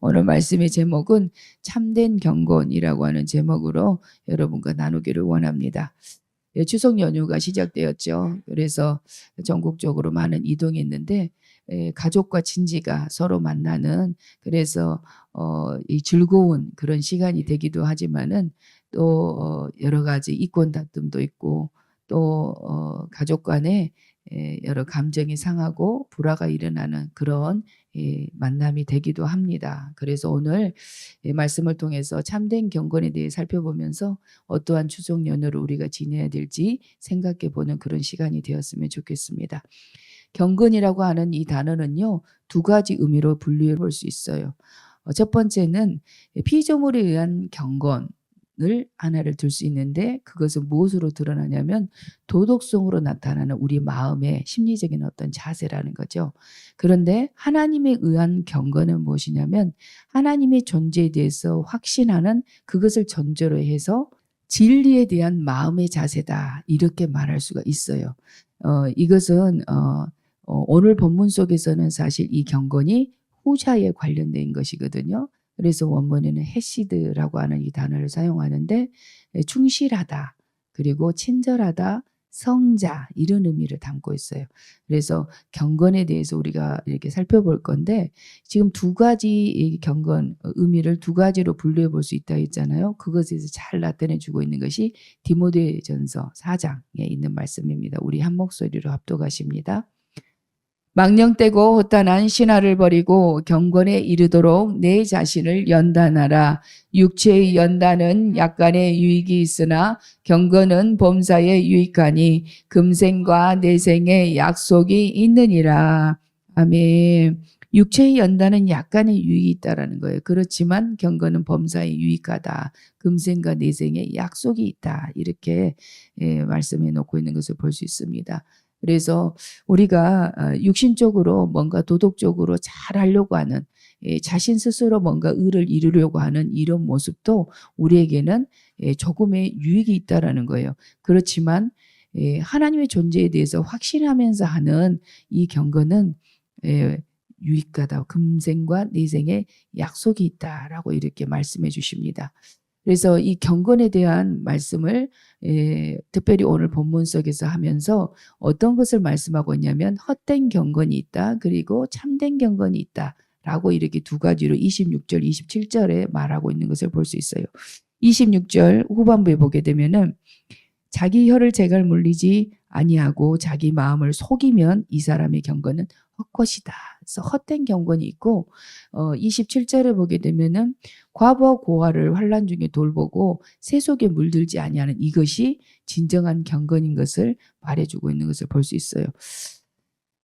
오늘 말씀의 제목은 참된 경건이라고 하는 제목으로 여러분과 나누기를 원합니다. 추석 연휴가 시작되었죠. 그래서 전국적으로 많은 이동이 있는데 가족과 친지가 서로 만나는, 그래서 이 즐거운 그런 시간이 되기도 하지만은 또 여러 가지 이권 다툼도 있고 또 가족 간에 여러 감정이 상하고 불화가 일어나는 그런 만남이 되기도 합니다. 그래서 오늘 말씀을 통해서 참된 경건에 대해 살펴보면서 어떠한 추석 연휴를 우리가 지내야 될지 생각해 보는 그런 시간이 되었으면 좋겠습니다. 경건이라고 하는 이 단어는요, 두 가지 의미로 분류해 볼 수 있어요. 첫 번째는 피조물에 의한 경건을 하나를 들 수 있는데, 그것은 무엇으로 드러나냐면 도덕성으로 나타나는 우리 마음의 심리적인 어떤 자세라는 거죠. 그런데 하나님에 의한 경건은 무엇이냐면 하나님의 존재에 대해서 확신하는, 그것을 전제로 해서 진리에 대한 마음의 자세다, 이렇게 말할 수가 있어요. 이것은 오늘 본문 속에서는 사실 이 경건이 후자에 관련된 것이거든요. 그래서 원문에는 헤시드라고 하는 이 단어를 사용하는데 충실하다, 그리고 친절하다, 성자, 이런 의미를 담고 있어요. 그래서 경건에 대해서 우리가 이렇게 살펴볼 건데, 지금 두 가지 이 경건 의미를 두 가지로 분류해 볼 수 있다 했잖아요. 그것에서 잘 나타내 주고 있는 것이 디모데전서 4장에 있는 말씀입니다. 우리 한 목소리로 합독하십니다. 망령되고 허탄한 신화를 버리고 경건에 이르도록 내 자신을 연단하라. 육체의 연단은 약간의 유익이 있으나 경건은 범사에 유익하니 금생과 내생의 약속이 있느니라. 아멘. 육체의 연단은 약간의 유익이 있다라는 거예요. 그렇지만 경건은 범사에 유익하다. 금생과 내생의 약속이 있다. 이렇게 말씀해 놓고 있는 것을 볼 수 있습니다. 그래서 우리가 육신적으로 뭔가 도덕적으로 잘하려고 하는, 자신 스스로 뭔가 의를 이루려고 하는 이런 모습도 우리에게는 조금의 유익이 있다라는 거예요. 그렇지만 하나님의 존재에 대해서 확신하면서 하는 이 경건은 유익하다, 금생과 내생의 약속이 있다라고 이렇게 말씀해 주십니다. 그래서 이 경건에 대한 말씀을 특별히 오늘 본문 속에서 하면서 어떤 것을 말씀하고 있냐면 헛된 경건이 있다, 그리고 참된 경건이 있다 라고 이렇게 두 가지로 26절, 27절에 말하고 있는 것을 볼 수 있어요. 26절 후반부에 보게 되면은 자기 혀를 제갈 물리지 아니하고 자기 마음을 속이면 이 사람의 경건은 헛것이다. 그래서 헛된 경건이 있고 27절에 보게 되면은 과부와 고아를 환난 중에 돌보고 새 속에 물들지 아니하는 이것이 진정한 경건인 것을 말해주고 있는 것을 볼 수 있어요.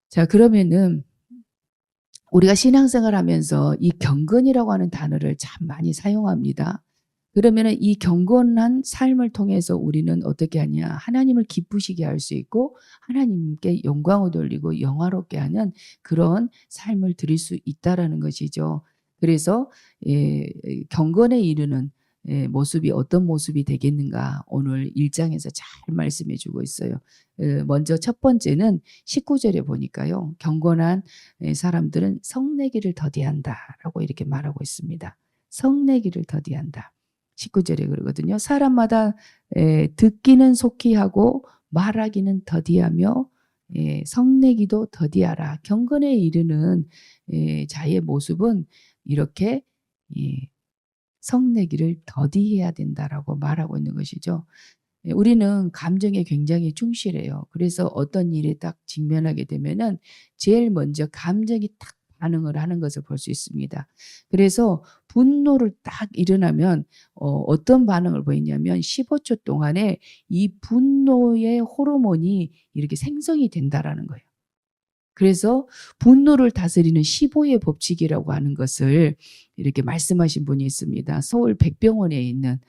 자, 그러면은 우리가 신앙생활 하면서 이 경건이라고 하는 단어를 참 많이 사용합니다. 그러면은 이 경건한 삶을 통해서 우리는 어떻게 하냐? 하나님을 기쁘시게 할 수 있고 하나님께 영광을 돌리고 영화롭게 하는 그런 삶을 드릴 수 있다라는 것이죠. 그래서 경건에 이르는 모습이 어떤 모습이 되겠는가? 오늘 1장에서 잘 말씀해 주고 있어요. 먼저 첫 번째는 19절에 보니까요. 경건한 사람들은 성내기를 더디한다라고 이렇게 말하고 있습니다. 성내기를 더디한다. 19절에 그러거든요. 사람마다 듣기는 속히 하고 말하기는 더디하며 성내기도 더디하라. 경건에 이르는 자의 모습은 이렇게 성내기를 더디해야 된다라고 말하고 있는 것이죠. 우리는 감정에 굉장히 충실해요. 그래서 어떤 일에 딱 직면하게 되면은 제일 먼저 감정이 딱 반응을 하는 것을 볼 수 있습니다. 그래서 분노를 딱 일어나면 어떤 반응을 보이냐면 15초 동안에 이 분노의 호르몬이 이렇게 생성이 된다라는 거예요. 그래서 분노를 다스리는 15의 법칙이라고 하는 것을 이렇게 말씀하신 분이 있습니다. 서울 백병원에 있는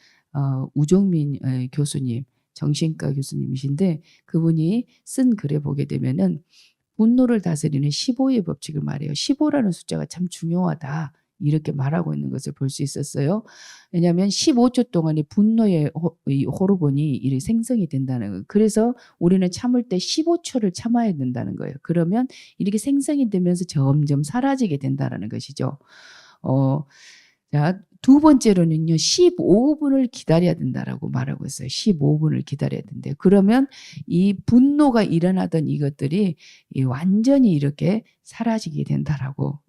우종민 교수님, 정신과 교수님이신데 그분이 쓴 글에 보게 되면은 분노를 다스리는 15의 법칙을 말해요. 15라는 숫자가 참 중요하다, 이렇게 말하고 있는 것을 볼 수 있었어요. 왜냐하면 15초 동안에 분노의 이 호르몬이 이렇게 생성이 된다는 거예요. 그래서 우리는 참을 때 15초를 참아야 된다는 거예요. 그러면 이렇게 생성이 되면서 점점 사라지게 된다는 것이죠. 자, 두 번째로는요, 15분을 기다려야 된다라고 말하고 있어요. 15분을 기다려야 된대. 그러면 이 분노가 일어나던 이것들이 완전히 이렇게 사라지게 된다라고,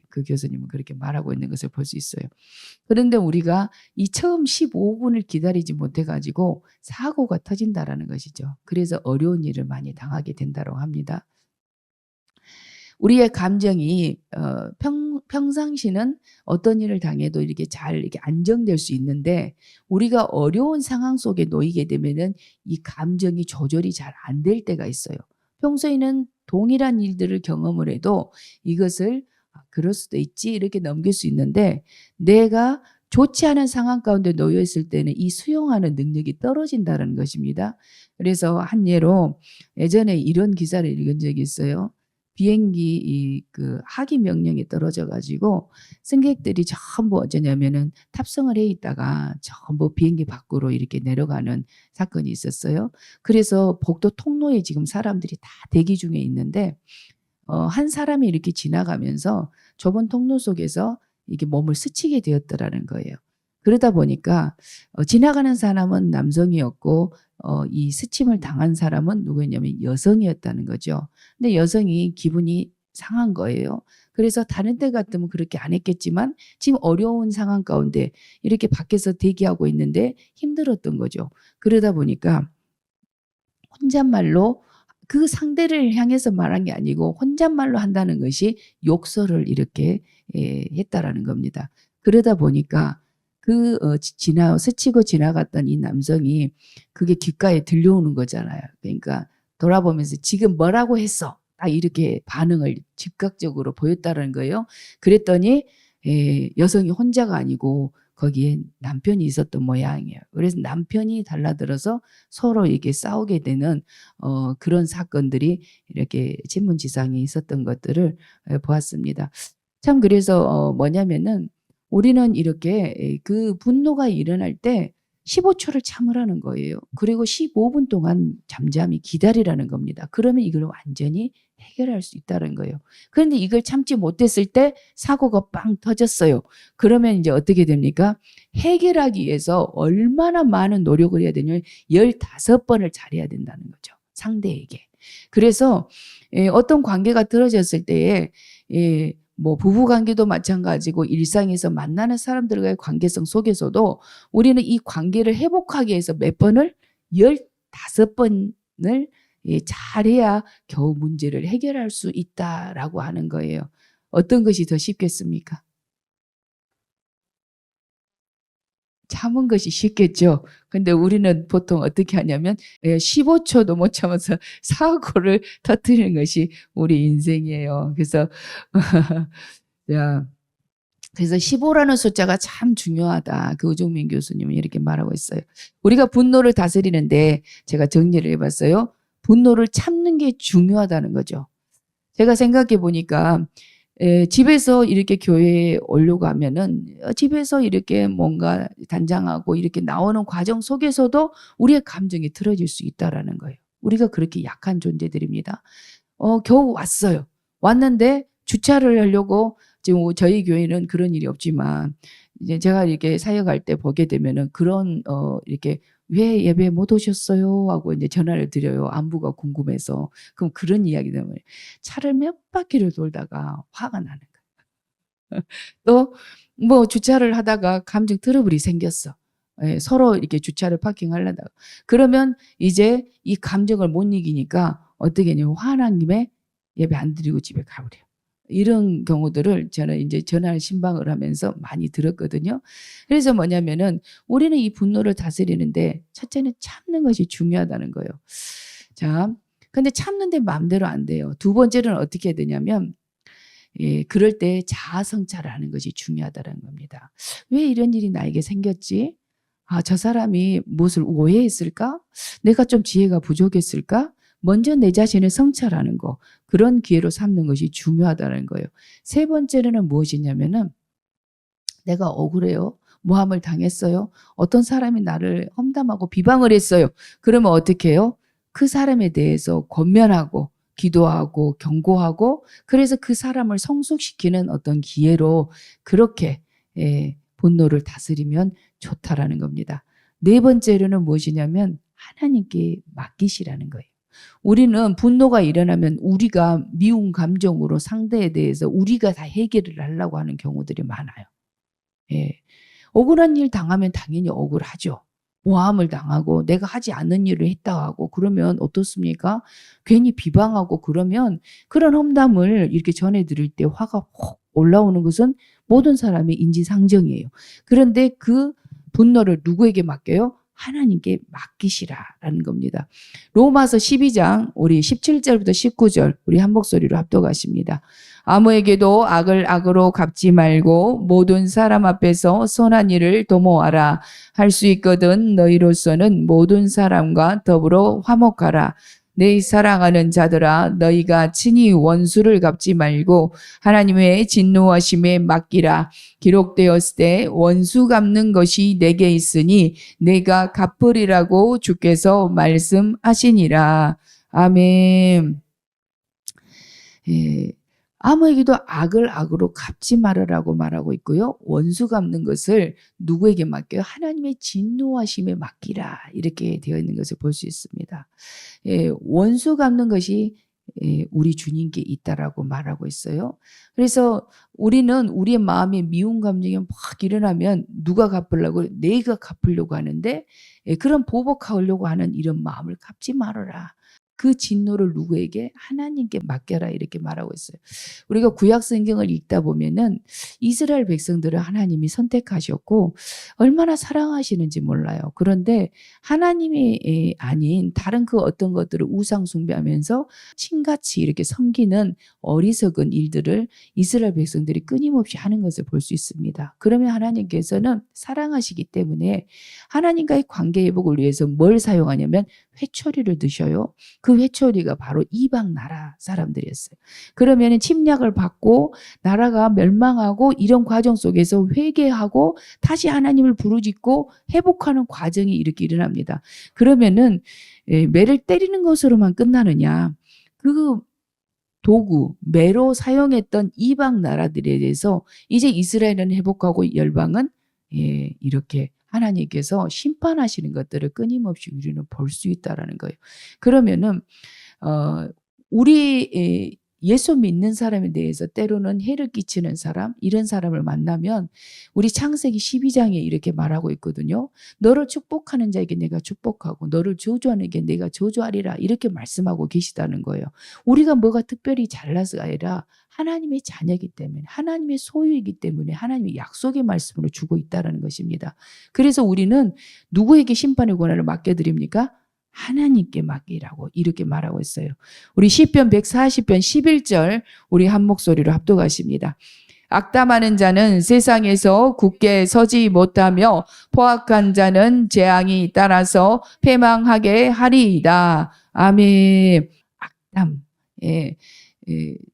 그 교수님은 그렇게 말하고 있는 것을 볼 수 있어요. 그런데 우리가 이 처음 15분을 기다리지 못해가지고 사고가 터진다라는 것이죠. 그래서 어려운 일을 많이 당하게 된다고 합니다. 우리의 감정이 평상시는 어떤 일을 당해도 이렇게 잘 이렇게 안정될 수 있는데 우리가 어려운 상황 속에 놓이게 되면은 이 감정이 조절이 잘 안 될 때가 있어요. 평소에는 동일한 일들을 경험을 해도 이것을 그럴 수도 있지 이렇게 넘길 수 있는데 내가 좋지 않은 상황 가운데 놓여 있을 때는 이 수용하는 능력이 떨어진다는 것입니다. 그래서 한 예로 예전에 이런 기사를 읽은 적이 있어요. 비행기 그 하기 명령이 떨어져 가지고 승객들이 전부 어쩌냐면은 탑승을 해 있다가 전부 비행기 밖으로 이렇게 내려가는 사건이 있었어요. 그래서 복도 통로에 지금 사람들이 다 대기 중에 있는데 한 사람이 이렇게 지나가면서 좁은 통로 속에서 이게 몸을 스치게 되었더라는 거예요. 그러다 보니까 지나가는 사람은 남성이었고 이 스침을 당한 사람은 누구였냐면 여성이었다는 거죠. 근데 여성이 기분이 상한 거예요. 그래서 다른 때 같으면 그렇게 안 했겠지만 지금 어려운 상황 가운데 이렇게 밖에서 대기하고 있는데 힘들었던 거죠. 그러다 보니까 혼잣말로 그 상대를 향해서 말한 게 아니고 혼잣말로 한다는 것이 욕설을 이렇게 했다라는 겁니다. 그러다 보니까 그 스치고 지나갔던 이 남성이 그게 귓가에 들려오는 거잖아요. 그러니까 돌아보면서 지금 뭐라고 했어? 딱 이렇게 반응을 즉각적으로 보였다는 거예요. 그랬더니 여성이 혼자가 아니고 거기에 남편이 있었던 모양이에요. 그래서 남편이 달라들어서 서로 이렇게 싸우게 되는 그런 사건들이 이렇게 신문지상에 있었던 것들을 보았습니다. 참 그래서 뭐냐면은 우리는 이렇게 그 분노가 일어날 때 15초를 참으라는 거예요. 그리고 15분 동안 잠잠히 기다리라는 겁니다. 그러면 이걸 완전히 해결할 수 있다는 거예요. 그런데 이걸 참지 못했을 때 사고가 빵 터졌어요. 그러면 이제 어떻게 됩니까? 해결하기 위해서 얼마나 많은 노력을 해야 되냐면 15번을 잘해야 된다는 거죠. 상대에게. 그래서 어떤 관계가 틀어졌을 때에 뭐 부부 관계도 마찬가지고 일상에서 만나는 사람들과의 관계성 속에서도 우리는 이 관계를 회복하기 위해서 몇 번을 15번을 잘해야 겨우 문제를 해결할 수 있다라고 하는 거예요. 어떤 것이 더 쉽겠습니까? 참은 것이 쉽겠죠. 근데 우리는 보통 어떻게 하냐면 15초도 못 참아서 사고를 터뜨리는 것이 우리 인생이에요. 그래서 야, 그래서 15라는 숫자가 참 중요하다. 그 우종민 교수님은 이렇게 말하고 있어요. 우리가 분노를 다스리는데 제가 정리를 해봤어요. 분노를 참는 게 중요하다는 거죠. 제가 생각해 보니까 집에서 이렇게 교회에 오려고 하면은 집에서 이렇게 뭔가 단장하고 이렇게 나오는 과정 속에서도 우리의 감정이 틀어질 수 있다라는 거예요. 우리가 그렇게 약한 존재들입니다. 겨우 왔어요. 왔는데 주차를 하려고 지금 저희 교회는 그런 일이 없지만 이제 제가 이렇게 사역할 때 보게 되면은 그런 이렇게 왜 예배 못 오셨어요? 하고 이제 전화를 드려요. 안부가 궁금해서. 그럼 그런 이야기 때문에 차를 몇 바퀴를 돌다가 화가 나는 거예요. 또 뭐 주차를 하다가 감정 트러블이 생겼어. 서로 이렇게 주차를 파킹하려다가 그러면 이제 이 감정을 못 이기니까 어떻게 했냐면 화난 김에 예배 안 드리고 집에 가버려요. 이런 경우들을 저는 이제 전화 신방을 하면서 많이 들었거든요. 그래서 뭐냐면은 우리는 이 분노를 다스리는데 첫째는 참는 것이 중요하다는 거예요. 자, 근데 참는데 마음대로 안 돼요. 두 번째는 어떻게 해야 되냐면 그럴 때 자아성찰을 하는 것이 중요하다는 겁니다. 왜 이런 일이 나에게 생겼지? 아, 저 사람이 무엇을 오해했을까? 내가 좀 지혜가 부족했을까? 먼저 내 자신을 성찰하는 거, 그런 기회로 삼는 것이 중요하다는 거예요. 세 번째는 무엇이냐면은 내가 억울해요. 모함을 당했어요. 어떤 사람이 나를 험담하고 비방을 했어요. 그러면 어떻게 해요? 그 사람에 대해서 권면하고 기도하고 경고하고 그래서 그 사람을 성숙시키는 어떤 기회로 그렇게 분노를 다스리면 좋다라는 겁니다. 네 번째로는 무엇이냐면 하나님께 맡기시라는 거예요. 우리는 분노가 일어나면 우리가 미운 감정으로 상대에 대해서 우리가 다 해결을 하려고 하는 경우들이 많아요. 억울한 일 당하면 당연히 억울하죠. 모함을 당하고 내가 하지 않는 일을 했다 하고 그러면 어떻습니까? 괜히 비방하고 그러면 그런 험담을 이렇게 전해드릴 때 화가 확 올라오는 것은 모든 사람의 인지상정이에요. 그런데 그 분노를 누구에게 맡겨요? 하나님께 맡기시라라는 겁니다. 로마서 12장 우리 17절부터 19절 우리 한 목소리로 합독하십니다. 아무에게도 악을 악으로 갚지 말고 모든 사람 앞에서 선한 일을 도모하라. 할 수 있거든 너희로서는 모든 사람과 더불어 화목하라. 내 사랑하는 자들아 너희가 친히 원수를 갚지 말고 하나님의 진노하심에 맡기라. 기록되었을 때 원수 갚는 것이 내게 있으니 내가 갚으리라고 주께서 말씀하시니라. 아멘. 아무에게도 악을 악으로 갚지 말아라고 말하고 있고요. 원수 갚는 것을 누구에게 맡겨요? 하나님의 진노하심에 맡기라. 이렇게 되어 있는 것을 볼 수 있습니다. 원수 갚는 것이 우리 주님께 있다라고 말하고 있어요. 그래서 우리는 우리의 마음에 미운 감정이 막 일어나면 누가 갚으려고 내가 갚으려고 하는데 그런 보복하려고 하는 이런 마음을 갚지 말아라. 그 진노를 누구에게? 하나님께 맡겨라 이렇게 말하고 있어요. 우리가 구약 성경을 읽다 보면은 이스라엘 백성들을 하나님이 선택하셨고 얼마나 사랑하시는지 몰라요. 그런데 하나님이 아닌 다른 그 어떤 것들을 우상 숭배하면서 신같이 이렇게 섬기는 어리석은 일들을 이스라엘 백성들이 끊임없이 하는 것을 볼 수 있습니다. 그러면 하나님께서는 사랑하시기 때문에 하나님과의 관계 회복을 위해서 뭘 사용하냐면 회초리를 드셔요. 그 회초리가 바로 이방 나라 사람들이었어요. 그러면 침략을 받고 나라가 멸망하고 이런 과정 속에서 회개하고 다시 하나님을 부르짖고 회복하는 과정이 이렇게 일어납니다. 그러면은 매를 때리는 것으로만 끝나느냐? 그 도구, 매로 사용했던 이방 나라들에 대해서 이제 이스라엘은 회복하고 열방은 이렇게 하나님께서 심판하시는 것들을 끊임없이 우리는 볼 수 있다라는 거예요. 그러면은 우리 예수 믿는 사람에 대해서 때로는 해를 끼치는 사람, 이런 사람을 만나면 우리 창세기 12장에 이렇게 말하고 있거든요. 너를 축복하는 자에게 내가 축복하고 너를 저주하는 자에게 내가 저주하리라 이렇게 말씀하고 계시다는 거예요. 우리가 뭐가 특별히 잘나서가 아니라 하나님의 자녀이기 때문에 하나님의 소유이기 때문에 하나님의 약속의 말씀으로 주고 있다는 것입니다. 그래서 우리는 누구에게 심판의 권한을 맡겨드립니까? 하나님께 맡기라고 이렇게 말하고 있어요. 우리 시편 140편 11절 우리 한 목소리로 합독하십니다. 악담하는 자는 세상에서 굳게 서지 못하며 포악한 자는 재앙이 따라서 패망하게 하리이다. 아멘. 악담.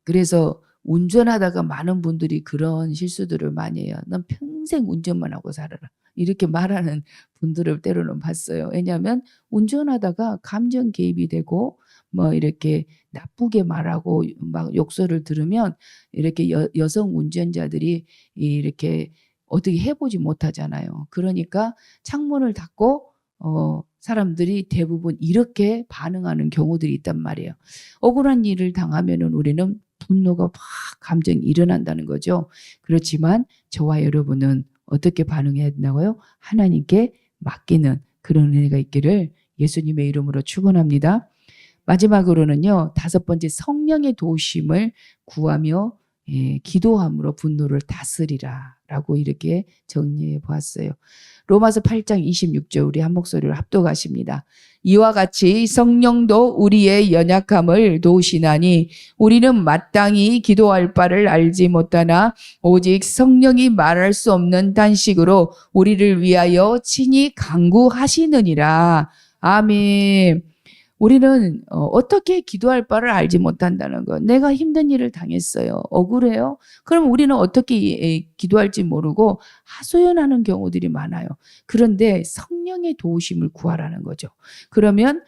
그래서 운전하다가 많은 분들이 그런 실수들을 많이 해요. 난 평생 운전만 하고 살아라. 이렇게 말하는 분들을 때로는 봤어요. 왜냐하면 운전하다가 감정 개입이 되고 뭐 이렇게 나쁘게 말하고 막 욕설을 들으면 이렇게 여성 운전자들이 이렇게 어떻게 해보지 못하잖아요. 그러니까 창문을 닫고 사람들이 대부분 이렇게 반응하는 경우들이 있단 말이에요. 억울한 일을 당하면은 우리는 분노가 막 감정이 일어난다는 거죠. 그렇지만 저와 여러분은 어떻게 반응해야 된다고요? 하나님께 맡기는 그런 은혜가 있기를 예수님의 이름으로 축원합니다. 마지막으로는요. 5번째 성령의 도우심을 구하며 기도함으로 분노를 다스리라 라고 이렇게 정리해 보았어요. 로마서 8장 26절 우리 한 목소리로 합독하십니다. 이와 같이 성령도 우리의 연약함을 도우시나니 우리는 마땅히 기도할 바를 알지 못하나 오직 성령이 말할 수 없는 단식으로 우리를 위하여 친히 간구하시느니라. 아멘. 우리는 어떻게 기도할 바를 알지 못한다는 것. 내가 힘든 일을 당했어요. 억울해요. 그럼 우리는 어떻게 기도할지 모르고 하소연하는 경우들이 많아요. 그런데 성령의 도우심을 구하라는 거죠. 그러면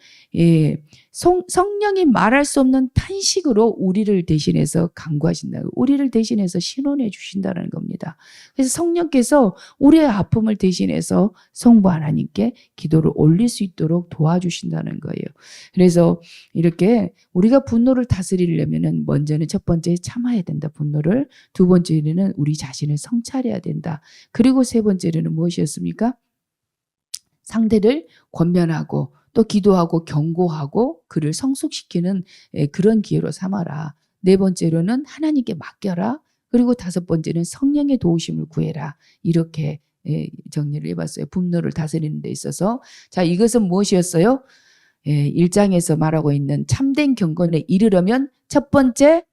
성령이 말할 수 없는 탄식으로 우리를 대신해서 간구하신다. 우리를 대신해서 신원해 주신다는 겁니다. 그래서 성령께서 우리의 아픔을 대신해서 성부 하나님께 기도를 올릴 수 있도록 도와주신다는 거예요. 그래서 이렇게 우리가 분노를 다스리려면은 먼저는 첫 번째 참아야 된다. 분노를. 두 번째는 우리 자신을 성찰해야 된다. 그리고 세 번째는 무엇이었습니까? 상대를 권면하고 또 기도하고 경고하고 그를 성숙시키는 그런 기회로 삼아라. 네 번째로는 하나님께 맡겨라. 그리고 다섯 번째는 성령의 도우심을 구해라. 이렇게 정리를 해봤어요. 분노를 다스리는 데 있어서. 자, 이것은 무엇이었어요? 1장에서 말하고 있는 참된 경건에 이르려면 첫 번째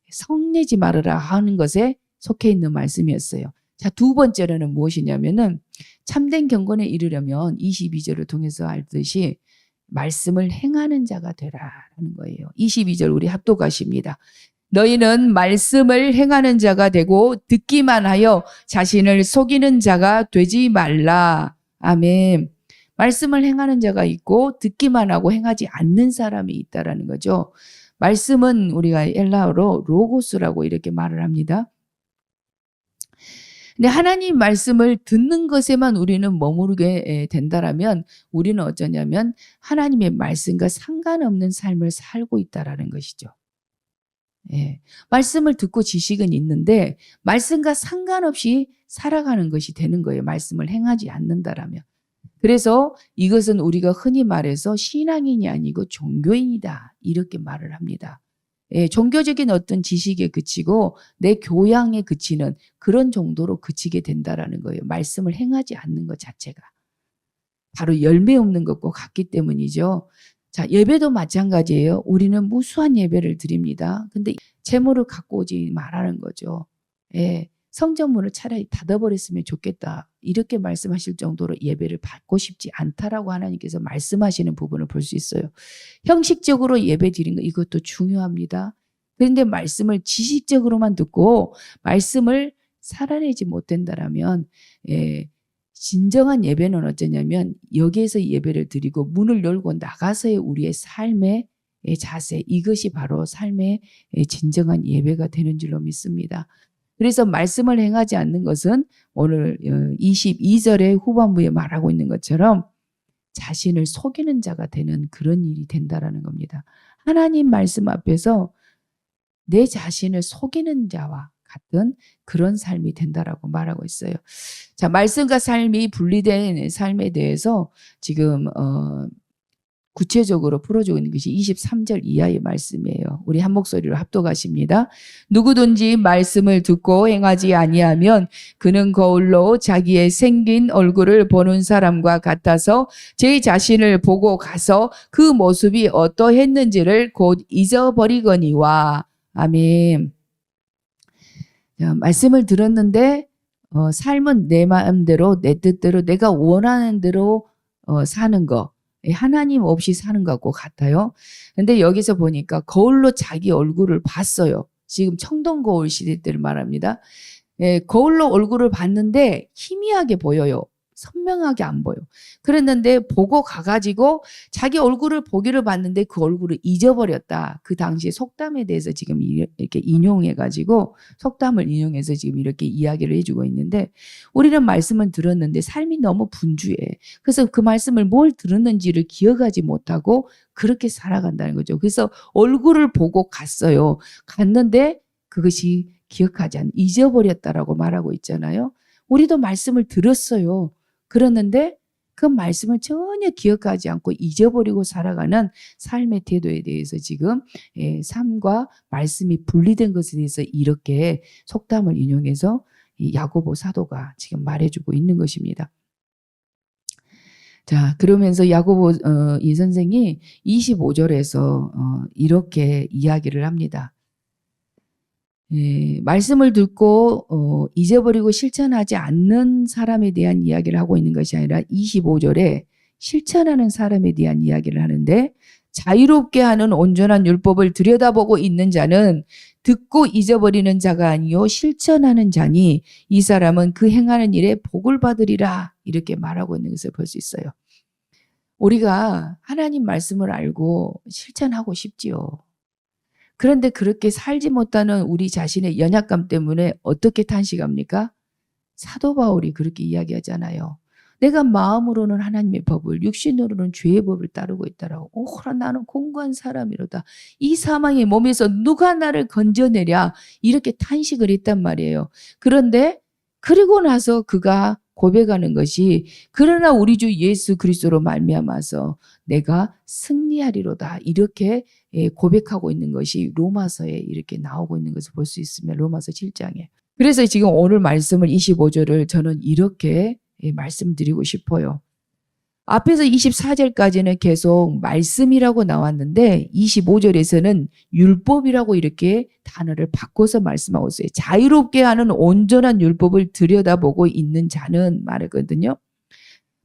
성내지 말아라 하는 것에 속해 있는 말씀이었어요. 자, 두 번째로는 무엇이냐면은 참된 경건에 이르려면 22절을 통해서 알듯이 말씀을 행하는 자가 되라라는 거예요. 22절 우리 합독하십니다. 너희는 말씀을 행하는 자가 되고 듣기만 하여 자신을 속이는 자가 되지 말라. 아멘. 말씀을 행하는 자가 있고 듣기만 하고 행하지 않는 사람이 있다라는 거죠. 말씀은 우리가 헬라어로 로고스라고 이렇게 말을 합니다. 근데 하나님 말씀을 듣는 것에만 우리는 머무르게 된다라면 우리는 어쩌냐면 하나님의 말씀과 상관없는 삶을 살고 있다라는 것이죠. 예. 말씀을 듣고 지식은 있는데 말씀과 상관없이 살아가는 것이 되는 거예요. 말씀을 행하지 않는다라면. 그래서 이것은 우리가 흔히 말해서 신앙인이 아니고 종교인이다. 이렇게 말을 합니다. 예, 종교적인 어떤 지식에 그치고 내 교양에 그치는 그런 정도로 그치게 된다라는 거예요. 말씀을 행하지 않는 것 자체가. 바로 열매 없는 것과 같기 때문이죠. 자, 예배도 마찬가지예요. 우리는 무수한 예배를 드립니다. 근데 재물을 갖고 오지 말라는 거죠. 예, 성전문을 차라리 닫아버렸으면 좋겠다. 이렇게 말씀하실 정도로 예배를 받고 싶지 않다라고 하나님께서 말씀하시는 부분을 볼 수 있어요. 형식적으로 예배 드리는 거 이것도 중요합니다. 그런데 말씀을 지식적으로만 듣고 말씀을 살아내지 못한다라면 진정한 예배는 어쩌냐면 여기에서 예배를 드리고 문을 열고 나가서의 우리의 삶의 자세, 이것이 바로 삶의 진정한 예배가 되는 줄로 믿습니다. 그래서 말씀을 행하지 않는 것은 오늘 22절의 후반부에 말하고 있는 것처럼 자신을 속이는 자가 되는 그런 일이 된다라는 겁니다. 하나님 말씀 앞에서 내 자신을 속이는 자와 같은 그런 삶이 된다라고 말하고 있어요. 자, 말씀과 삶이 분리된 삶에 대해서 지금 구체적으로 풀어주고 있는 것이 23절 이하의 말씀이에요. 우리 한 목소리로 합독하십니다. 누구든지 말씀을 듣고 행하지 아니하면 그는 거울로 자기의 생긴 얼굴을 보는 사람과 같아서 제 자신을 보고 가서 그 모습이 어떠했는지를 곧 잊어버리거니와. 아멘. 자, 말씀을 들었는데 삶은 내 마음대로 내 뜻대로 내가 원하는 대로 사는 거. 하나님 없이 사는 것과 같아요. 근데 여기서 보니까 거울로 자기 얼굴을 봤어요. 지금 청동 거울 시대 때를 말합니다. 거울로 얼굴을 봤는데 희미하게 보여요. 선명하게 안 보여. 그랬는데 보고 가가지고 자기 얼굴을 보기를 봤는데 그 얼굴을 잊어버렸다. 그 당시에 속담에 대해서 지금 이렇게 인용해가지고 속담을 인용해서 지금 이렇게 이야기를 해주고 있는데 우리는 말씀을 들었는데 삶이 너무 분주해. 그래서 그 말씀을 뭘 들었는지를 기억하지 못하고 그렇게 살아간다는 거죠. 그래서 얼굴을 보고 갔어요. 갔는데 그것이 기억하지 않는 잊어버렸다라고 말하고 있잖아요. 우리도 말씀을 들었어요. 그랬는데 그 말씀을 전혀 기억하지 않고 잊어버리고 살아가는 삶의 태도에 대해서 지금 삶과 말씀이 분리된 것에 대해서 이렇게 속담을 인용해서 야고보 사도가 지금 말해주고 있는 것입니다. 자, 그러면서 야고보 이 선생이 25절에서 이렇게 이야기를 합니다. 말씀을 듣고 잊어버리고 실천하지 않는 사람에 대한 이야기를 하고 있는 것이 아니라 25절에 실천하는 사람에 대한 이야기를 하는데 자유롭게 하는 온전한 율법을 들여다보고 있는 자는 듣고 잊어버리는 자가 아니요 실천하는 자니 이 사람은 그 행하는 일에 복을 받으리라 이렇게 말하고 있는 것을 볼 수 있어요. 우리가 하나님 말씀을 알고 실천하고 싶지요. 그런데 그렇게 살지 못하는 우리 자신의 연약감 때문에 어떻게 탄식합니까? 사도 바울이 그렇게 이야기하잖아요. 내가 마음으로는 하나님의 법을, 육신으로는 죄의 법을 따르고 있다라고. 오라 나는 공고한 사람이로다. 이 사망의 몸에서 누가 나를 건져내랴. 이렇게 탄식을 했단 말이에요. 그런데 그리고 나서 그가 고백하는 것이 그러나 우리 주 예수 그리스도로 말미암아서 내가 승리하리로다. 이렇게 고백하고 있는 것이 로마서에 이렇게 나오고 있는 것을 볼 수 있으면 로마서 7장에. 그래서 지금 오늘 말씀을 25절을 저는 이렇게 말씀드리고 싶어요. 앞에서 24절까지는 계속 말씀이라고 나왔는데 25절에서는 율법이라고 이렇게 단어를 바꿔서 말씀하고 있어요. 자유롭게 하는 온전한 율법을 들여다보고 있는 자는 말하거든요.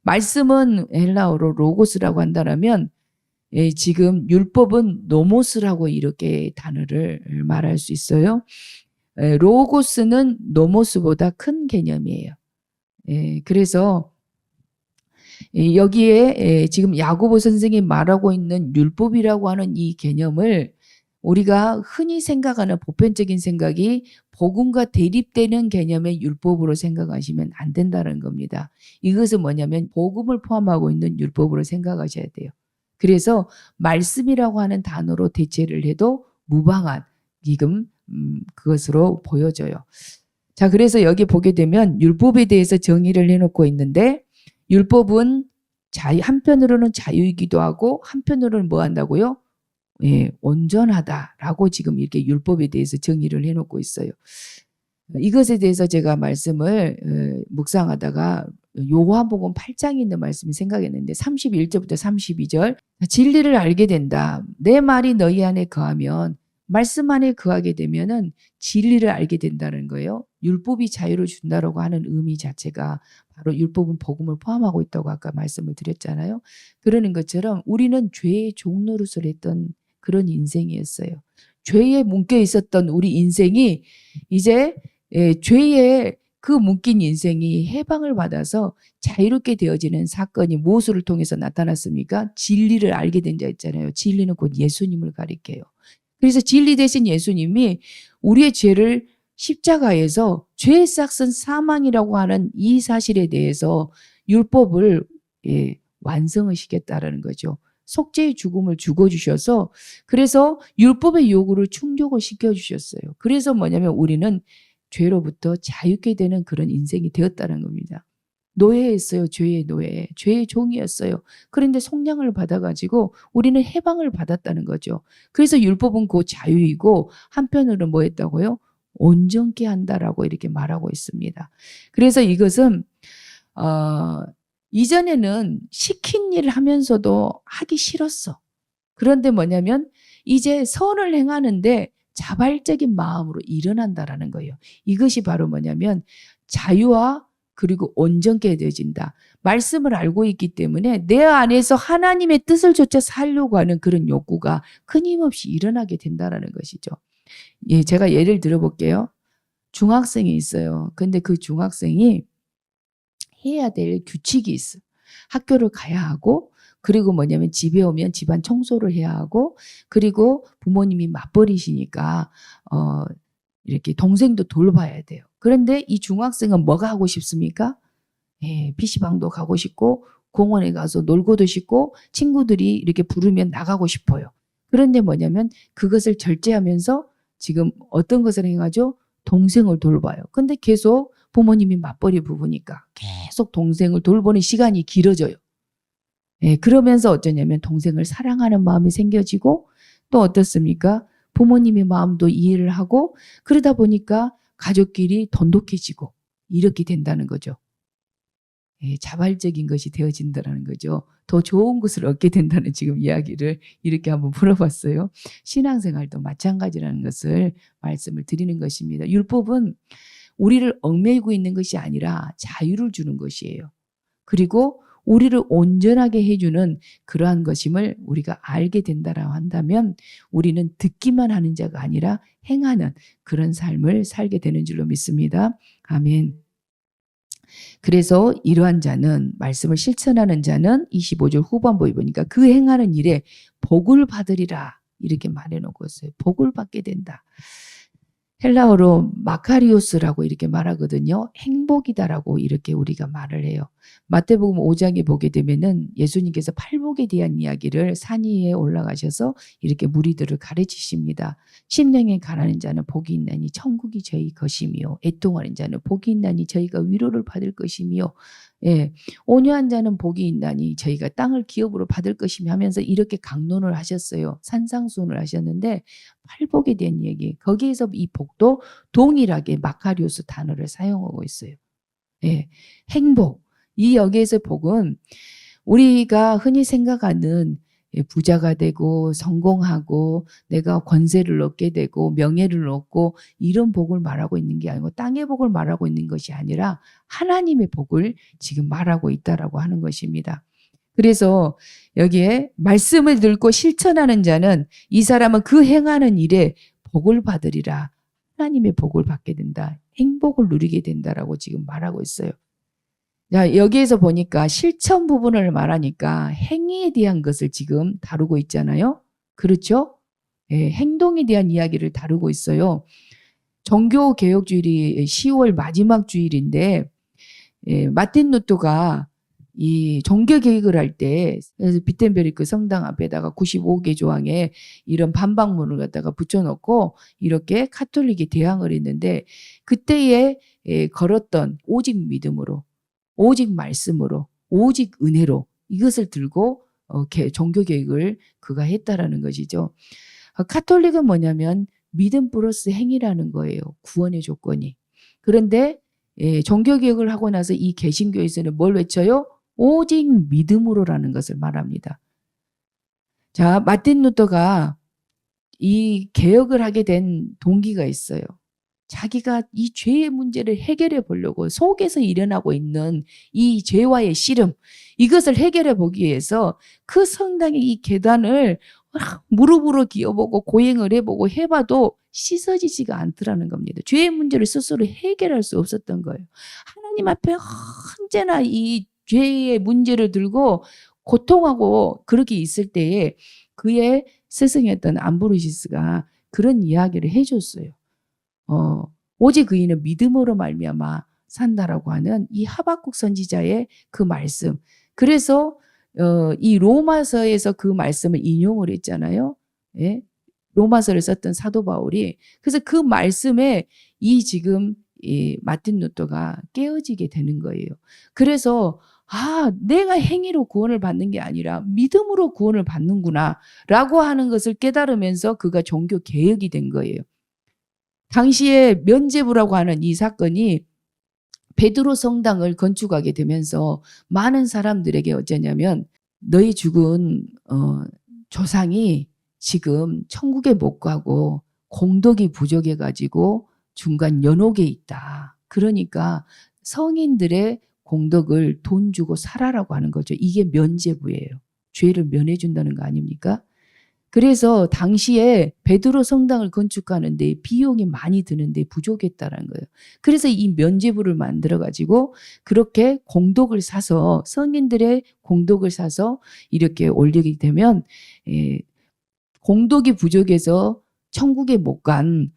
말씀은 헬라어로 로고스라고 한다면 지금 율법은 노모스라고 이렇게 단어를 말할 수 있어요. 로고스는 노모스보다 큰 개념이에요. 그래서 여기에 지금 야고보 선생이 말하고 있는 율법이라고 하는 이 개념을 우리가 흔히 생각하는 보편적인 생각이 복음과 대립되는 개념의 율법으로 생각하시면 안 된다는 겁니다. 이것은 뭐냐면 복음을 포함하고 있는 율법으로 생각하셔야 돼요. 그래서 말씀이라고 하는 단어로 대체를 해도 무방한 지금 그것으로 보여져요. 자, 그래서 여기 보게 되면 율법에 대해서 정의를 해놓고 있는데 율법은 한편으로는 자유이기도 하고 한편으로는 뭐 한다고요? 온전하다라고 지금 이렇게 율법에 대해서 정의를 해놓고 있어요. 이것에 대해서 제가 말씀을 묵상하다가 요한복음 8장에 있는 말씀이 생각했는데 31절부터 32절 진리를 알게 된다. 내 말이 너희 안에 거하면 말씀 안에 거하게 되면은 진리를 알게 된다는 거예요. 율법이 자유를 준다라고 하는 의미 자체가 바로 율법은 복음을 포함하고 있다고 아까 말씀을 드렸잖아요. 그러는 것처럼 우리는 죄의 종노릇을 했던 그런 인생이었어요. 죄에 묶여 있었던 우리 인생이 이제 죄에 그 묶인 인생이 해방을 받아서 자유롭게 되어지는 사건이 무엇을 통해서 나타났습니까? 진리를 알게 된 자 있잖아요. 진리는 곧 예수님을 가리켜요. 그래서 진리 대신 예수님이 우리의 죄를 십자가에서 죄의 싹은 사망이라고 하는 이 사실에 대해서 율법을 완성을 시켰다라는 거죠. 속죄의 죽음을 죽어주셔서 그래서 율법의 요구를 충족을 시켜주셨어요. 그래서 뭐냐면 우리는 죄로부터 자유케 되는 그런 인생이 되었다는 겁니다. 노예였어요. 죄의 노예. 죄의 종이었어요. 그런데 속량을 받아가지고 우리는 해방을 받았다는 거죠. 그래서 율법은 그 자유이고 한편으로는 뭐 했다고요? 온전케 한다라고 이렇게 말하고 있습니다. 그래서 이것은 이전에는 시킨 일을 하면서도 하기 싫었어. 그런데 뭐냐면 이제 선을 행하는데 자발적인 마음으로 일어난다라는 거예요. 이것이 바로 뭐냐면 자유와 그리고 온전케 되어진다. 말씀을 알고 있기 때문에 내 안에서 하나님의 뜻을 좇아 살려고 하는 그런 욕구가 끊임없이 일어나게 된다는 것이죠. 제가 예를 들어볼게요. 중학생이 있어요. 근데 그 중학생이 해야 될 규칙이 있어. 학교를 가야 하고 그리고 뭐냐면 집에 오면 집안 청소를 해야 하고 그리고 부모님이 맞벌이시니까 이렇게 동생도 돌봐야 돼요. 그런데 이 중학생은 뭐가 하고 싶습니까? PC방도 가고 싶고 공원에 가서 놀고도 싶고 친구들이 이렇게 부르면 나가고 싶어요. 그런데 뭐냐면 그것을 절제하면서 지금 어떤 것을 행하죠? 동생을 돌봐요. 근데 계속 부모님이 맞벌이 부부니까 계속 동생을 돌보는 시간이 길어져요. 그러면서 어쩌냐면 동생을 사랑하는 마음이 생겨지고 또 어떻습니까? 부모님의 마음도 이해를 하고 그러다 보니까 가족끼리 돈독해지고 이렇게 된다는 거죠. 자발적인 것이 되어진다는 거죠. 더 좋은 것을 얻게 된다는 지금 이야기를 이렇게 한번 풀어봤어요. 신앙생활도 마찬가지라는 것을 말씀을 드리는 것입니다. 율법은 우리를 얽매이고 있는 것이 아니라 자유를 주는 것이에요. 그리고 우리를 온전하게 해주는 그러한 것임을 우리가 알게 된다라고 한다면 우리는 듣기만 하는 자가 아니라 행하는 그런 삶을 살게 되는 줄로 믿습니다. 아멘. 그래서 이러한 자는 말씀을 실천하는 자는 25절 후반부에 보니까 그 행하는 일에 복을 받으리라 이렇게 말해놓고 있어요. 복을 받게 된다. 헬라어로 마카리오스라고 이렇게 말하거든요. 행복이다라고 이렇게 우리가 말을 해요. 마태복음 5장에 보게 되면은 예수님께서 팔복에 대한 이야기를 산 위에 올라가셔서 이렇게 무리들을 가르치십니다. 심령에 가라는 자는 복이 있나니 천국이 저희 것이며 애통하는 자는 복이 있나니 저희가 위로를 받을 것이며 예, 온유한 자는 복이 있나니 저희가 땅을 기업으로 받을 것이며 하면서 이렇게 강론을 하셨어요. 산상수훈을 하셨는데 팔복에 대한 얘기 거기에서 이 복도 동일하게 마카리오스 단어를 사용하고 있어요. 예, 행복. 이 여기에서 복은 우리가 흔히 생각하는 부자가 되고 성공하고 내가 권세를 얻게 되고 명예를 얻고 이런 복을 말하고 있는 게 아니고 땅의 복을 말하고 있는 것이 아니라 하나님의 복을 지금 말하고 있다라고 하는 것입니다. 그래서 여기에 말씀을 듣고 실천하는 자는 이 사람은 그 행하는 일에 복을 받으리라. 하나님의 복을 받게 된다. 행복을 누리게 된다라고 지금 말하고 있어요. 자, 여기에서 보니까 실천 부분을 말하니까 행위에 대한 것을 지금 다루고 있잖아요. 그렇죠? 예, 행동에 대한 이야기를 다루고 있어요. 종교개혁주일이 10월 마지막 주일인데 예, 마틴 루터가 이 종교개혁을 할 때 비텐베르크 성당 앞에다가 95개 조항에 이런 반박문을 갖다가 붙여놓고 이렇게 카톨릭이 대항을 했는데 그때에 걸었던 오직 믿음으로 오직 말씀으로 오직 은혜로 이것을 들고 종교개혁을 그가 했다라는 것이죠. 카톨릭은 뭐냐면 믿음 플러스 행위라는 거예요. 구원의 조건이. 그런데 종교개혁을 하고 나서 이 개신교에서는 뭘 외쳐요? 오직 믿음으로라는 것을 말합니다. 자, 마틴 루터가 이 개혁을 하게 된 동기가 있어요. 자기가 이 죄의 문제를 해결해 보려고 속에서 일어나고 있는 이 죄와의 씨름 이것을 해결해 보기 위해서 그 성당의 이 계단을 무릎으로 기어보고 고행을 해보고 해봐도 씻어지지가 않더라는 겁니다. 죄의 문제를 스스로 해결할 수 없었던 거예요. 하나님 앞에 언제나 이 죄의 문제를 들고 고통하고 그렇게 있을 때에 그의 스승이었던 암브로시스가 그런 이야기를 해줬어요. 오직 의인은 믿음으로 말미암아 산다라고 하는 이 하박국 선지자의 그 말씀. 그래서 이 로마서에서 그 말씀을 인용을 했잖아요. 예? 로마서를 썼던 사도 바울이. 그래서 그 말씀에 이 지금 이 마틴 루터가 깨어지게 되는 거예요. 그래서 내가 행위로 구원을 받는 게 아니라 믿음으로 구원을 받는구나 라고 하는 것을 깨달으면서 그가 종교 개혁이 된 거예요. 당시에 면죄부라고 하는 이 사건이 베드로 성당을 건축하게 되면서 많은 사람들에게 어쩌냐면 너희 죽은 조상이 지금 천국에 못 가고 공덕이 부족해가지고 중간 연옥에 있다. 그러니까 성인들의 공덕을 돈 주고 살아라고 하는 거죠. 이게 면죄부예요. 죄를 면해준다는 거 아닙니까? 그래서 당시에 베드로 성당을 건축하는데 비용이 많이 드는데 부족했다는 거예요. 그래서 이 면죄부를 만들어가지고 그렇게 공덕을 사서 성인들의 공덕을 사서 이렇게 올리게 되면 공덕이 부족해서 천국에 못 간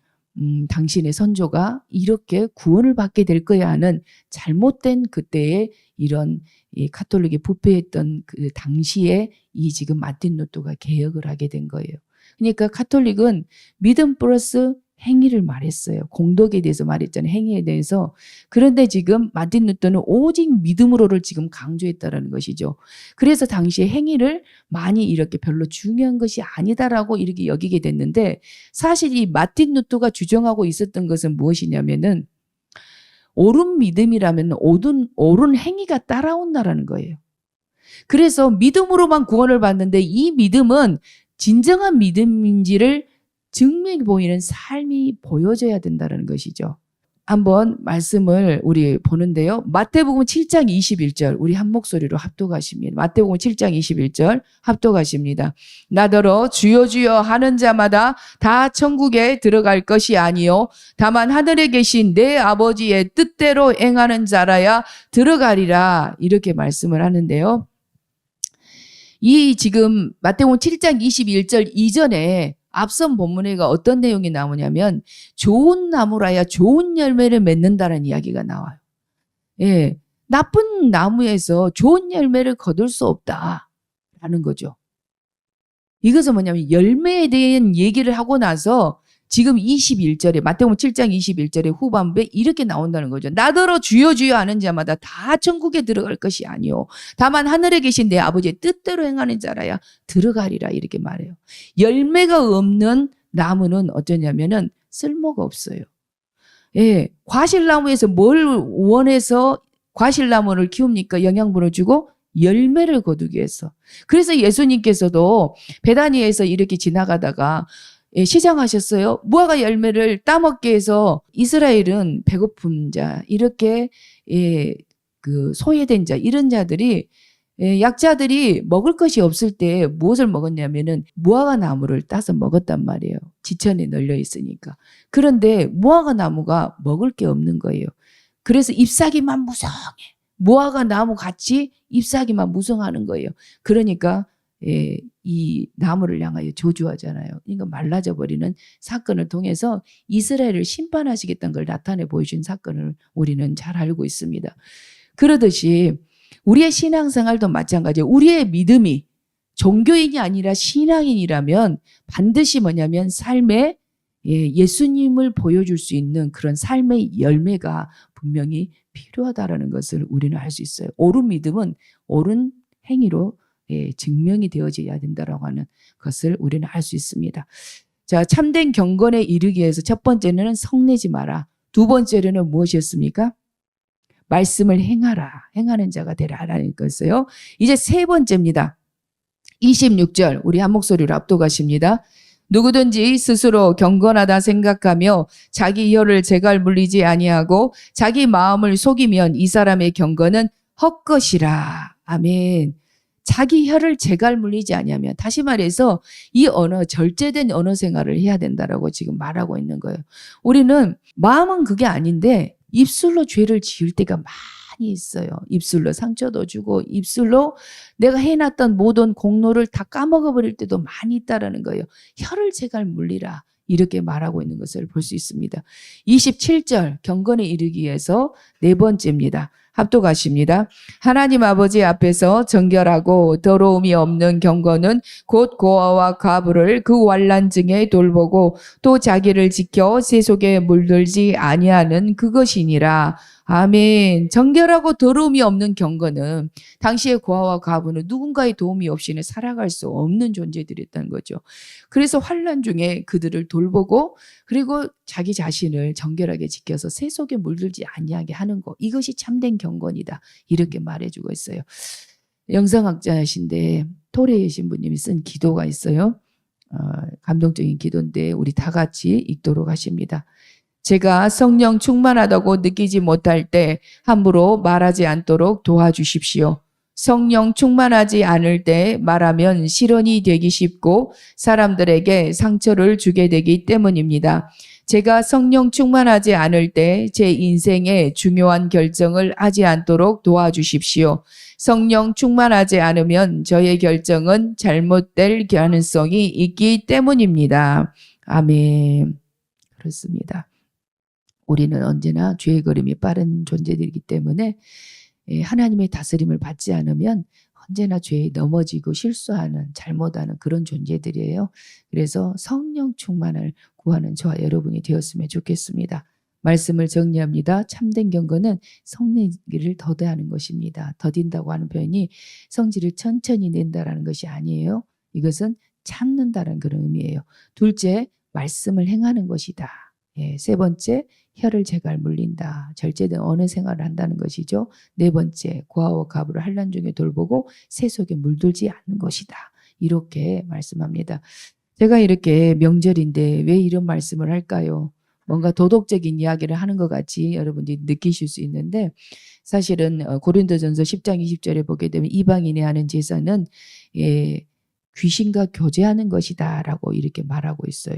당신의 선조가 이렇게 구원을 받게 될 거야 하는 잘못된 그때의 이런 이 카톨릭이 부패했던 그 당시에 이 지금 마틴 루터가 개혁을 하게 된 거예요. 그러니까 카톨릭은 믿음 플러스 행위를 말했어요. 공덕에 대해서 말했잖아요. 행위에 대해서. 그런데 지금 마틴 루터는 오직 믿음으로를 지금 강조했다라는 것이죠. 그래서 당시에 행위를 많이 이렇게 별로 중요한 것이 아니다라고 이렇게 여기게 됐는데 사실 이 마틴 루터가 주장하고 있었던 것은 무엇이냐면은 옳은 믿음이라면 옳은 행위가 따라온다라는 거예요. 그래서 믿음으로만 구원을 받는데 이 믿음은 진정한 믿음인지를 증명해 보이는 삶이 보여져야 된다는 것이죠. 한번 말씀을 우리 보는데요. 마태복음 7장 21절 우리 한 목소리로 합독하십니다. 마태복음 7장 21절 합독하십니다. 나더러 주여 주여 하는 자마다 다 천국에 들어갈 것이 아니요 다만 하늘에 계신 내 아버지의 뜻대로 행하는 자라야 들어가리라. 이렇게 말씀을 하는데요. 이 지금 마태복음 7장 21절 이전에 앞선 본문에가 어떤 내용이 나오냐면 좋은 나무라야 좋은 열매를 맺는다는 이야기가 나와요. 예, 나쁜 나무에서 좋은 열매를 거둘 수 없다라는 거죠. 이것은 뭐냐면 열매에 대한 얘기를 하고 나서 지금 21절에 마태복음 7장 21절에 후반부에 이렇게 나온다는 거죠. 나더러 주여 주여 하는 자마다 다 천국에 들어갈 것이 아니요 다만 하늘에 계신 내 아버지의 뜻대로 행하는 자라야 들어가리라 이렇게 말해요. 열매가 없는 나무는 어쩌냐면은 쓸모가 없어요. 예, 과실나무에서 뭘 원해서 과실나무를 키웁니까? 영양분을 주고 열매를 거두기 위해서. 그래서 예수님께서도 베다니에서 이렇게 지나가다가 시장하셨어요. 무화과 열매를 따먹게 해서 이스라엘은 배고픈 자, 이렇게 그 소외된 자, 이런 자들이 약자들이 먹을 것이 없을 때 무엇을 먹었냐면은 무화과 나무를 따서 먹었단 말이에요. 지천에 널려 있으니까. 그런데 무화과 나무가 먹을 게 없는 거예요. 그래서 잎사귀만 무성해. 무화과 나무 같이 잎사귀만 무성하는 거예요. 그러니까 이 나무를 향하여 저주하잖아요. 그러니까 말라져 버리는 사건을 통해서 이스라엘을 심판하시겠다는 걸 나타내 보여준 사건을 우리는 잘 알고 있습니다. 그러듯이 우리의 신앙생활도 마찬가지예요. 우리의 믿음이 종교인이 아니라 신앙인이라면 반드시 뭐냐면 삶에 예수님을 보여줄 수 있는 그런 삶의 열매가 분명히 필요하다라는 것을 우리는 알 수 있어요. 옳은 믿음은 옳은 행위로 증명이 되어져야 된다라고 하는 것을 우리는 알 수 있습니다. 자, 참된 경건에 이르기 위해서 첫 번째는 성내지 마라. 두 번째는 무엇이었습니까? 말씀을 행하라. 행하는 자가 되라라는 것이에요. 이제 세 번째입니다. 26절 우리 한 목소리로 압독하십니다. 누구든지 스스로 경건하다 생각하며 자기 혀를 제갈 물리지 아니하고 자기 마음을 속이면 이 사람의 경건은 헛것이라. 아멘. 자기 혀를 제갈 물리지 아니하면, 다시 말해서 이 언어, 절제된 언어 생활을 해야 된다라고 지금 말하고 있는 거예요. 우리는 마음은 그게 아닌데 입술로 죄를 지을 때가 많이 있어요. 입술로 상처도 주고 입술로 내가 해놨던 모든 공로를 다 까먹어 버릴 때도 많이 있다라는 거예요. 혀를 제갈 물리라. 이렇게 말하고 있는 것을 볼 수 있습니다. 27절 경건에 이르기 위해서 네 번째입니다. 합독하십니다. 하나님 아버지 앞에서 정결하고 더러움이 없는 경건은 곧 고아와 과부를 그 환난증에 돌보고 또 자기를 지켜 세속에 물들지 아니하는 그것이니라. 아멘. 정결하고 더러움이 없는 경건은 당시의 고아와 과부는 누군가의 도움이 없이는 살아갈 수 없는 존재들이었다는 거죠. 그래서 환난 중에 그들을 돌보고 그리고 자기 자신을 정결하게 지켜서 세속에 물들지 아니하게 하는 것, 이것이 참된 경건이다. 이렇게 말해주고 있어요. 영성학자이신데 토레이 신부님이 쓴 기도가 있어요. 감동적인 기도인데 우리 다 같이 읽도록 하십니다. 제가 성령 충만하다고 느끼지 못할 때 함부로 말하지 않도록 도와주십시오. 성령 충만하지 않을 때 말하면 실언이 되기 쉽고 사람들에게 상처를 주게 되기 때문입니다. 제가 성령 충만하지 않을 때 제 인생의 중요한 결정을 하지 않도록 도와주십시오. 성령 충만하지 않으면 저의 결정은 잘못될 가능성이 있기 때문입니다. 아멘. 그렇습니다. 우리는 언제나 죄의 걸음이 빠른 존재들이기 때문에 하나님의 다스림을 받지 않으면 언제나 죄에 넘어지고 실수하는, 잘못하는 그런 존재들이에요. 그래서 성령 충만을 구하는 저와 여러분이 되었으면 좋겠습니다. 말씀을 정리합니다. 참된 경건은 성내기를 더디하는 것입니다. 더딘다고 하는 표현이 성질을 천천히 낸다라는 것이 아니에요. 이것은 참는다는 그런 의미예요. 둘째, 말씀을 행하는 것이다. 세 번째, 혀를 제갈 물린다. 절제된 언어 생활을 한다는 것이죠. 네 번째, 고아와 과부를 환난 중에 돌보고 세속에 물들지 않는 것이다. 이렇게 말씀합니다. 제가 이렇게 명절인데 왜 이런 말씀을 할까요? 뭔가 도덕적인 이야기를 하는 것 같이 여러분들이 느끼실 수 있는데 사실은 고린도전서 10장 20절에 보게 되면 이방인이 하는 제사는 예, 귀신과 교제하는 것이다라고 이렇게 말하고 있어요.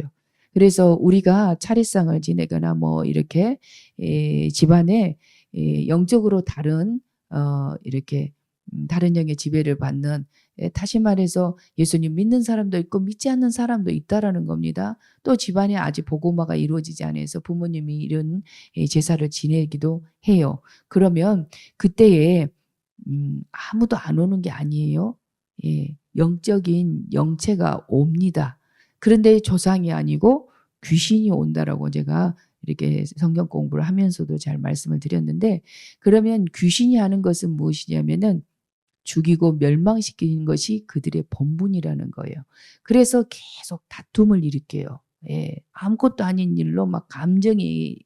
그래서 우리가 차례상을 지내거나 뭐 이렇게 집안에 영적으로 다른 이렇게 다른 영의 지배를 받는 다시 말해서 예수님 믿는 사람도 있고 믿지 않는 사람도 있다라는 겁니다. 또 집안에 아직 복음화가 이루어지지 않아서 부모님이 이런 제사를 지내기도 해요. 그러면 그때에 아무도 안 오는 게 아니에요. 예, 영적인 영체가 옵니다. 그런데 조상이 아니고 귀신이 온다라고 제가 이렇게 성경 공부를 하면서도 잘 말씀을 드렸는데 그러면 귀신이 하는 것은 무엇이냐면은 죽이고 멸망시키는 것이 그들의 본분이라는 거예요. 그래서 계속 다툼을 일으켜요. 예, 아무것도 아닌 일로 막 감정이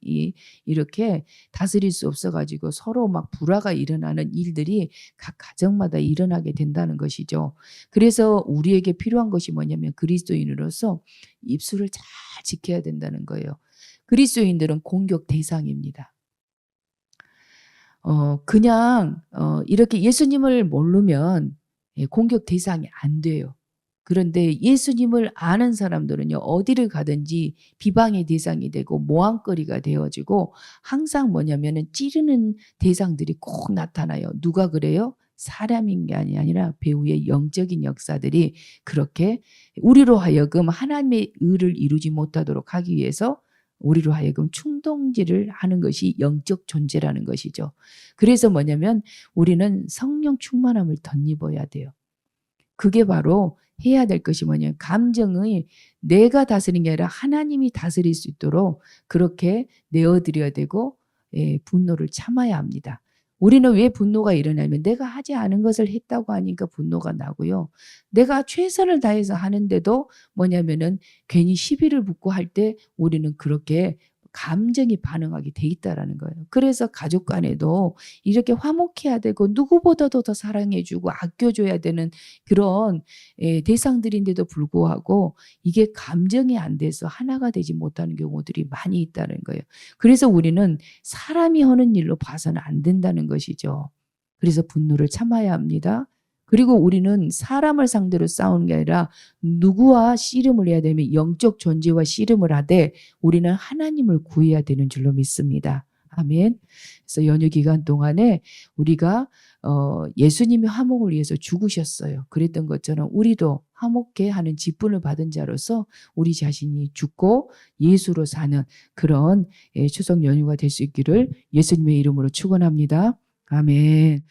이렇게 다스릴 수 없어가지고 서로 막 불화가 일어나는 일들이 각 가정마다 일어나게 된다는 것이죠. 그래서 우리에게 필요한 것이 뭐냐면 그리스도인으로서 입술을 잘 지켜야 된다는 거예요. 그리스도인들은 공격 대상입니다. 그냥 이렇게 예수님을 모르면 공격 대상이 안 돼요. 그런데 예수님을 아는 사람들은요, 어디를 가든지 비방의 대상이 되고 모함거리가 되어지고 항상 뭐냐면은 찌르는 대상들이 꼭 나타나요. 누가 그래요? 사람인 게 아니라 배후의 영적인 역사들이 그렇게 우리로 하여금 하나님의 의를 이루지 못하도록 하기 위해서 우리로 하여금 충동질을 하는 것이 영적 존재라는 것이죠. 그래서 뭐냐면 우리는 성령 충만함을 덧입어야 돼요. 그게 바로 해야 될 것이 뭐냐면 감정의 내가 다스리는 게 아니라 하나님이 다스릴 수 있도록 그렇게 내어드려야 되고 분노를 참아야 합니다. 우리는 왜 분노가 일어나면 내가 하지 않은 것을 했다고 하니까 분노가 나고요. 내가 최선을 다해서 하는데도 뭐냐면은 괜히 시비를 붙고 할 때 우리는 그렇게 감정이 반응하게 돼 있다라는 거예요. 그래서 가족 간에도 이렇게 화목해야 되고 누구보다도 더 사랑해주고 아껴줘야 되는 그런 대상들인데도 불구하고 이게 감정이 안 돼서 하나가 되지 못하는 경우들이 많이 있다는 거예요. 그래서 우리는 사람이 하는 일로 봐서는 안 된다는 것이죠. 그래서 분노를 참아야 합니다. 그리고 우리는 사람을 상대로 싸우는 게 아니라 누구와 씨름을 해야 되면 영적 존재와 씨름을 하되 우리는 하나님을 구해야 되는 줄로 믿습니다. 아멘. 그래서 연휴 기간 동안에 우리가 예수님이 화목을 위해서 죽으셨어요. 그랬던 것처럼 우리도 화목해 하는 직분을 받은 자로서 우리 자신이 죽고 예수로 사는 그런 추석 연휴가 될 수 있기를 예수님의 이름으로 축원합니다. 아멘.